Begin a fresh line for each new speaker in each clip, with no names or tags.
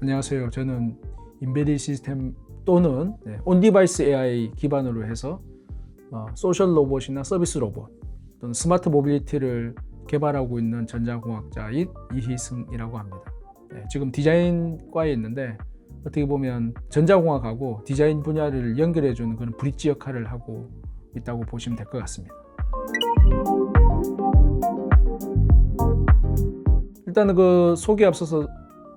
안녕하세요. 저는 인베디드 시스템 또는 온디바이스 AI 기반으로 해서 소셜 로봇이나 서비스 로봇 또는 스마트 모빌리티를 개발하고 있는 전자공학자인 이희승이라고 합니다. 지금 디자인과에 있는데 어떻게 보면 전자공학하고 디자인 분야를 연결해주는 그런 브릿지 역할을 하고 있다고 보시면 될 것 같습니다. 일단은 그 소개에 앞서서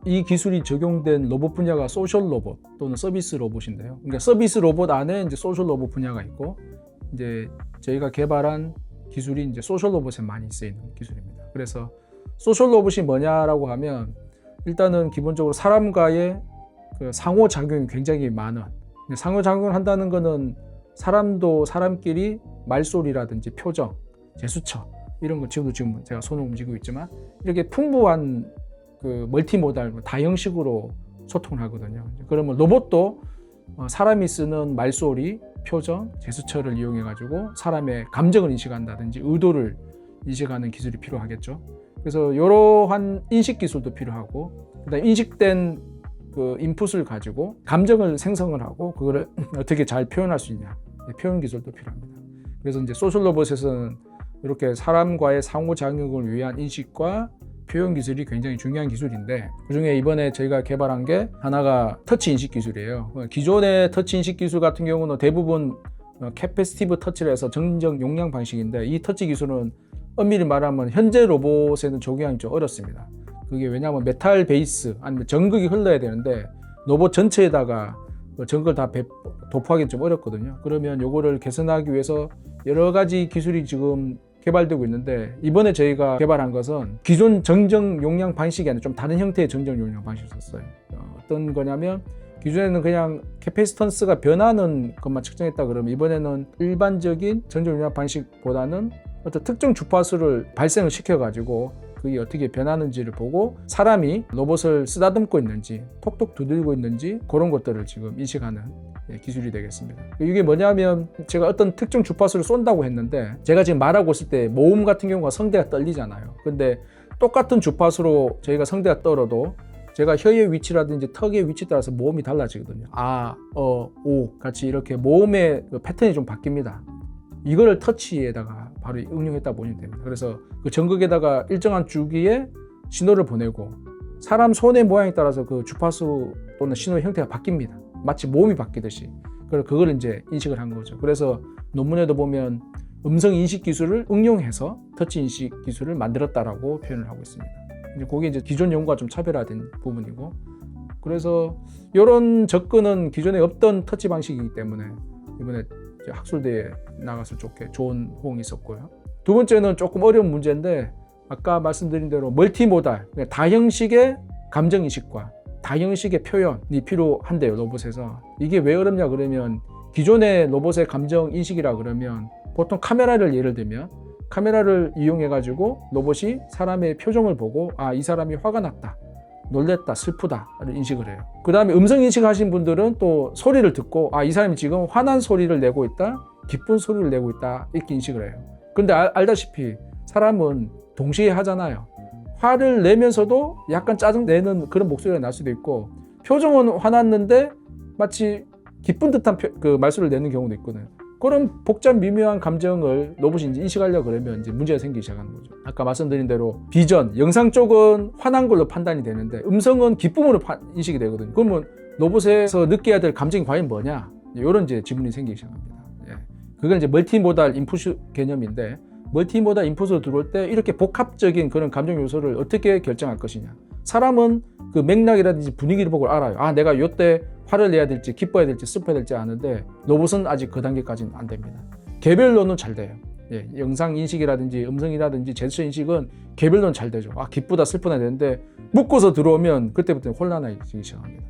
이 기술이 적용된 로봇 분야가 소셜 로봇 또는 서비스 로봇인데요. 그러니까 서비스 로봇 안에 이제 소셜 로봇 분야가 있고, 이제 저희가 개발한 기술이 이제 소셜 로봇에 많이 쓰이는 기술입니다. 그래서 소셜 로봇이 뭐냐라고 하면, 일단은 기본적으로 사람과의 그 상호작용이 굉장히 많은, 상호작용을 한다는 거는 사람도 사람끼리 말소리라든지 표정, 제스처 이런 거 지금 제가 손을 움직이고 있지만 이렇게 풍부한 그 멀티모달 다형식으로 소통을 하거든요. 그러면 로봇도 사람이 쓰는 말소리, 표정, 제스처를 이용해 가지고 사람의 감정을 인식한다든지 의도를 인식하는 기술이 필요하겠죠. 그래서 이러한 인식 기술도 필요하고, 그다음 인식된 그 인풋을 가지고 감정을 생성을 하고 그거를 어떻게 잘 표현할 수 있냐, 표현 기술도 필요합니다. 그래서 이제 소셜 로봇에서는 이렇게 사람과의 상호작용을 위한 인식과 표현 기술이 굉장히 중요한 기술인데, 그중에 이번에 저희가 개발한 게 하나가 터치 인식 기술이에요. 기존의 터치 인식 기술 같은 경우는 대부분 캐패시티브 터치를 해서 정적 용량 방식인데, 이 터치 기술은 엄밀히 말하면 현재 로봇에는 적용하기 좀 어렵습니다. 그게 왜냐하면 메탈 베이스 아니면 전극이 흘러야 되는데 로봇 전체에다가 전극을 다 도포하기는 좀 어렵거든요. 그러면 이거를 개선하기 위해서 여러 가지 기술이 지금 개발되고 있는데, 이번에 저희가 개발한 것은 기존 정적 용량 방식이 아니라 좀 다른 형태의 정적 용량 방식을 썼어요. 어떤 거냐면, 기존에는 그냥 캐패시턴스가 변하는 것만 측정했다 그러면, 이번에는 일반적인 정적 용량 방식보다는 어떤 특정 주파수를 발생을 시켜가지고 그게 어떻게 변하는지를 보고 사람이 로봇을 쓰다듬고 있는지 톡톡 두들고 있는지 그런 것들을 지금 인식하는 기술이 되겠습니다. 이게 뭐냐면, 제가 어떤 특정 주파수를 쏜다고 했는데, 제가 지금 말하고 있을 때 모음 같은 경우가 성대가 떨리잖아요. 근데 똑같은 주파수로 저희가 성대가 떨어도 제가 혀의 위치라든지 턱의 위치에 따라서 모음이 달라지거든요. 아, 오 같이 이렇게 모음의 그 패턴이 좀 바뀝니다. 이거를 터치에다가 바로 응용했다 보시면 됩니다. 그래서 그 전극에다가 일정한 주기에 신호를 보내고 사람 손의 모양에 따라서 그 주파수 또는 신호의 형태가 바뀝니다. 마치 모음이 바뀌듯이. 그걸 이제 인식을 한 거죠. 그래서 논문에도 보면 음성 인식 기술을 응용해서 터치 인식 기술을 만들었다라고 표현을 하고 있습니다. 그게 이제 기존 연구와 좀 차별화된 부분이고, 그래서 이런 접근은 기존에 없던 터치 방식이기 때문에 이번에 학술대회에 나갔을 때 좋은 호응이 있었고요. 두 번째는 조금 어려운 문제인데, 아까 말씀드린 대로 멀티모달, 다형식의 감정인식과 다형식의 표현이 필요한데요, 로봇에서. 이게 왜 어렵냐 그러면, 기존의 로봇의 감정인식이라 그러면 보통 카메라를 예를 들면 카메라를 이용해 가지고 로봇이 사람의 표정을 보고, 아, 이 사람이 화가 났다, 놀랬다, 슬프다를 인식을 해요. 그 다음에 음성 인식하신 분들은 또 소리를 듣고, 아, 이 사람이 지금 화난 소리를 내고 있다, 기쁜 소리를 내고 있다, 이렇게 인식을 해요. 근데 알다시피 사람은 동시에 하잖아요. 화를 내면서도 약간 짜증내는 그런 목소리가 날 수도 있고, 표정은 화났는데 마치 기쁜 듯한 그 말소리를 내는 경우도 있거든요. 그런 복잡 미묘한 감정을 로봇이 이제 인식하려고 그러면 이제 문제가 생기기 시작하는 거죠. 아까 말씀드린 대로 비전, 영상 쪽은 화난 걸로 판단이 되는데 음성은 기쁨으로 인식이 되거든요. 그러면 로봇에서 느껴야 될 감정이 과연 뭐냐? 이런 이제 지문이 생기기 시작합니다. 그건 이제 멀티모달 인풋 개념인데, 멀티모달 인풋으로 들어올 때 이렇게 복합적인 그런 감정 요소를 어떻게 결정할 것이냐. 사람은 그 맥락이라든지 분위기를 보고 알아요. 아, 내가 이때 화를 내야 될지 기뻐야 될지 슬퍼야 될지 아는데, 로봇은 아직 그 단계까지는 안 됩니다. 개별로는 잘 돼요. 영상 인식이라든지 음성이라든지 제스처 인식은 개별로는 잘 되죠. 아, 기쁘다 슬프다 되는데 묶어서 들어오면 그때부터 혼란해지기 시작합니다.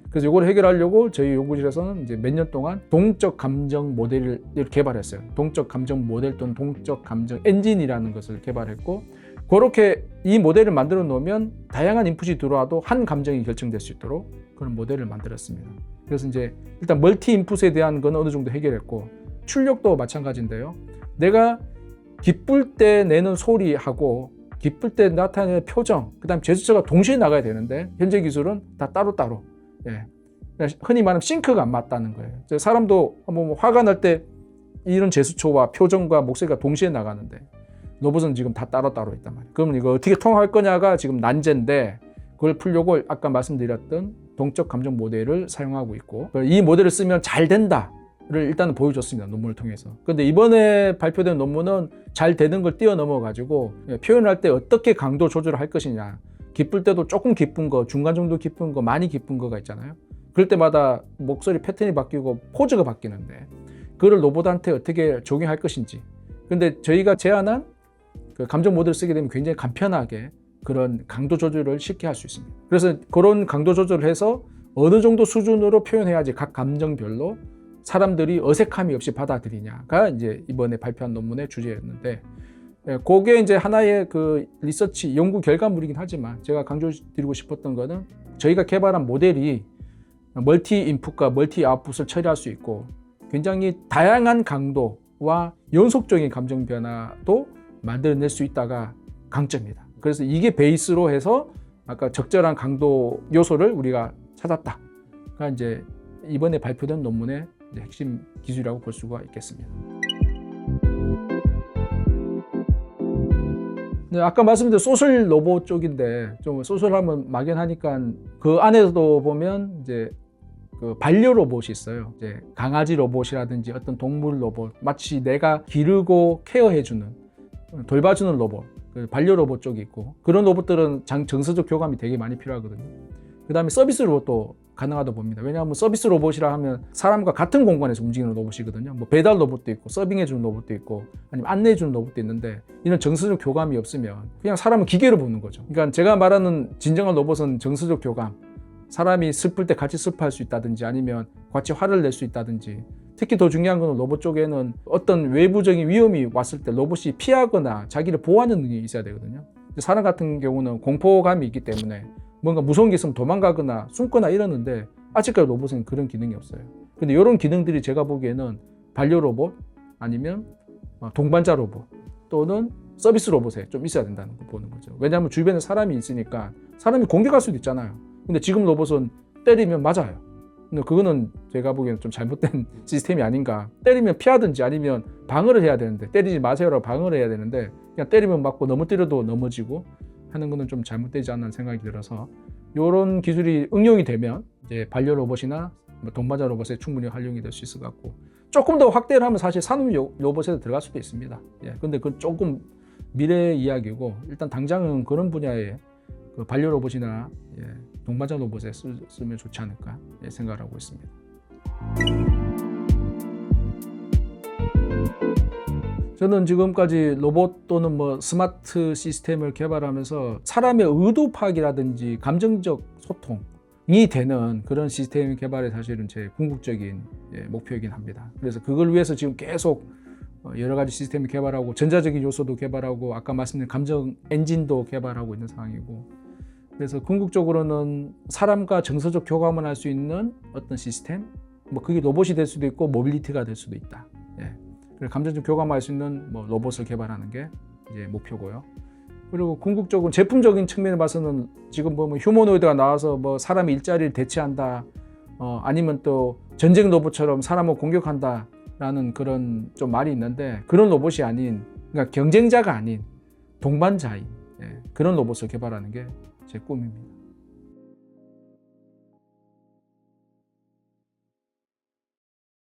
그래서 이걸 해결하려고 저희 연구실에서는 이제 몇 년 동안 동적 감정 모델을 개발했어요. 동적 감정 모델 또는 동적 감정 엔진이라는 것을 개발했고, 그렇게 이 모델을 만들어 놓으면 다양한 인풋이 들어와도 한 감정이 결정될 수 있도록 그런 모델을 만들었습니다. 그래서 이제 일단 멀티 인풋에 대한 건 어느 정도 해결했고, 출력도 마찬가지인데요. 내가 기쁠 때 내는 소리하고 기쁠 때 나타내는 표정, 그다음 제스처가 동시에 나가야 되는데 현재 기술은 다 따로따로. 예. 흔히 말하면 싱크가 안 맞다는 거예요. 사람도 뭐 화가 날 때 이런 제스처와 표정과 목소리가 동시에 나가는데 로봇은 지금 다 따로따로 있단 말이에요. 그러면 이거 어떻게 통합할 거냐가 지금 난제인데 그걸 풀려고 아까 말씀드렸던 동적 감정 모델을 사용하고 있고 이 모델을 쓰면 잘 된다를 일단은 보여줬습니다. 논문을 통해서. 그런데 이번에 발표된 논문은 잘 되는 걸 뛰어넘어 가지고 표현할 때 어떻게 강도 조절을 할 것이냐. 기쁠 때도 조금 기쁜 거, 중간 정도 기쁜 거, 많이 기쁜 거가 있잖아요. 그럴 때마다 목소리 패턴이 바뀌고 포즈가 바뀌는데 그걸 로봇한테 어떻게 적용할 것인지. 근데 저희가 제안한 그 감정 모델을 쓰게 되면 굉장히 간편하게 그런 강도 조절을 쉽게 할 수 있습니다. 그래서 그런 강도 조절을 해서 어느 정도 수준으로 표현해야지 각 감정별로 사람들이 어색함이 없이 받아들이냐가 이제 이번에 발표한 논문의 주제였는데, 그게 이제 하나의 그 리서치 연구 결과물이긴 하지만 제가 강조드리고 싶었던 거는 저희가 개발한 모델이 멀티 인풋과 멀티 아웃풋을 처리할 수 있고 굉장히 다양한 강도와 연속적인 감정 변화도 만들어낼 수 있다가 강점이다. 그래서 이게 베이스로 해서 아까 적절한 강도 요소를 우리가 찾았다가 이제 이번에 발표된 논문의 핵심 기술이라고 볼 수가 있겠습니다. 네, 아까 말씀드린 소셜 로봇 쪽인데 좀 소셜하면 막연하니까 그 안에서도 보면 이제 그 반려 로봇이 있어요. 이제 강아지 로봇이라든지 어떤 동물 로봇, 마치 내가 기르고 케어해주는, 돌봐주는 로봇, 그 반려 로봇 쪽이 있고 그런 로봇들은 정서적 교감이 되게 많이 필요하거든요. 그 다음에 서비스 로봇도 가능하다 봅니다. 왜냐하면 서비스 로봇이라 하면 사람과 같은 공간에서 움직이는 로봇이거든요. 뭐 배달 로봇도 있고 서빙해주는 로봇도 있고 아니면 안내해주는 로봇도 있는데 이런 정서적 교감이 없으면 그냥 사람은 기계로 보는 거죠. 그러니까 제가 말하는 진정한 로봇은 정서적 교감, 사람이 슬플 때 같이 슬퍼할 수 있다든지 아니면 같이 화를 낼 수 있다든지, 특히 더 중요한 건 로봇 쪽에는 어떤 외부적인 위험이 왔을 때 로봇이 피하거나 자기를 보호하는 능력이 있어야 되거든요. 사람 같은 경우는 공포감이 있기 때문에 뭔가 무서운 게 있으면 도망가거나 숨거나 이러는데 아직까지 로봇은 그런 기능이 없어요. 근데 이런 기능들이 제가 보기에는 반려 로봇 아니면 동반자 로봇 또는 서비스 로봇에 좀 있어야 된다는 거 보는 거죠. 왜냐하면 주변에 사람이 있으니까 사람이 공격할 수도 있잖아요. 근데 지금 로봇은 때리면 맞아요. 근데 그거는 제가 보기에는 좀 잘못된 시스템이 아닌가. 때리면 피하든지 아니면 방어를 해야 되는데, 때리지 마세요라고 방어를 해야 되는데 그냥 때리면 맞고 넘어뜨려도 넘어지고 하는 거는 좀 잘못되지 않나 생각이 들어서 이런 기술이 응용이 되면 이제 반려 로봇이나 동반자 로봇에 충분히 활용이 될 수 있을 것 같고, 조금 더 확대를 하면 사실 산업 로봇에 들어갈 수도 있습니다. 근데 그건 조금 미래 이야기고 일단 당장은 그런 분야에 그 반려 로봇이나 동반자 로봇에 쓰면 좋지 않을까 생각을 하고 있습니다. 저는 지금까지 로봇 또는 뭐 스마트 시스템을 개발하면서 사람의 의도 파악이라든지 감정적 소통이 되는 그런 시스템 개발이 사실은 제 궁극적인 목표이긴 합니다. 그래서 그걸 위해서 지금 계속 여러 가지 시스템을 개발하고 전자적인 요소도 개발하고 아까 말씀드린 감정 엔진도 개발하고 있는 상황이고, 그래서 궁극적으로는 사람과 정서적 교감을 할 수 있는 어떤 시스템, 뭐 그게 로봇이 될 수도 있고 모빌리티가 될 수도 있다. 그래서 감정적 교감을 할 수 있는 뭐 로봇을 개발하는 게 이제 목표고요. 그리고 궁극적으로 제품적인 측면에 봐서는 지금 보면 휴머노이드가 나와서 뭐 사람의 일자리를 대체한다, 아니면 또 전쟁 로봇처럼 사람을 공격한다라는 그런 좀 말이 있는데 그런 로봇이 아닌, 그러니까 경쟁자가 아닌 동반자인 그런 로봇을 개발하는 게 제 꿈입니다.